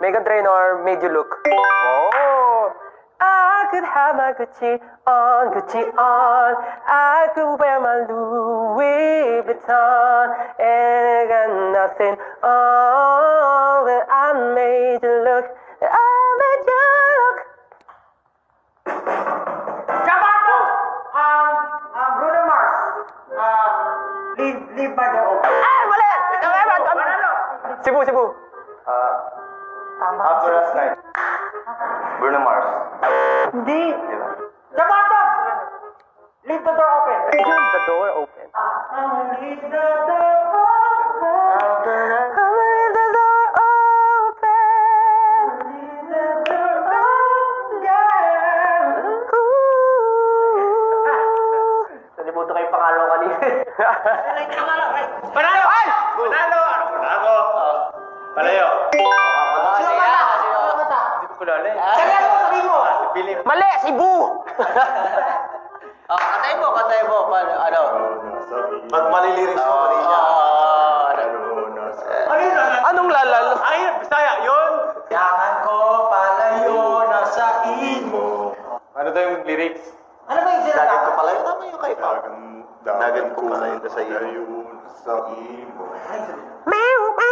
Meghan Trainor made you look. Oh! I could have my Gucci on, Gucci on. I could wear my Louis Vuitton, and I got nothing on. But I made you look, I made you look. Jabato! Bruno Mars. Leave my door open. Ah, mali! Manalo! Cebu, Cebu. After last night. Bruno Mars. Hindi. Jabato! Leave the door open. The door open. Leave the door open. I'ma leave the door open. Leave the door open. Nalimutan ko yung pangalan ko kanina. Manalo! Ay! Manalo! Ako. Palayo. Sino kanta? Sino kanta? Hindi ko kilala eh. Sabihan mo, sabihin mo. Philip. Mali! Cebu! Katay mo. Ano? Pag maliliris mo, mali siya. Ano yun? Anong lalal? Ay, Bisaya, yun. Yakan ko, palayo, nasa imo. Ano daw yung lyrics? Ano ba yung Dagat sinasabi? ko palayo, tama yung kay Pao. Dagat ko palayo, nasa imo. sa imo. Meow, meow.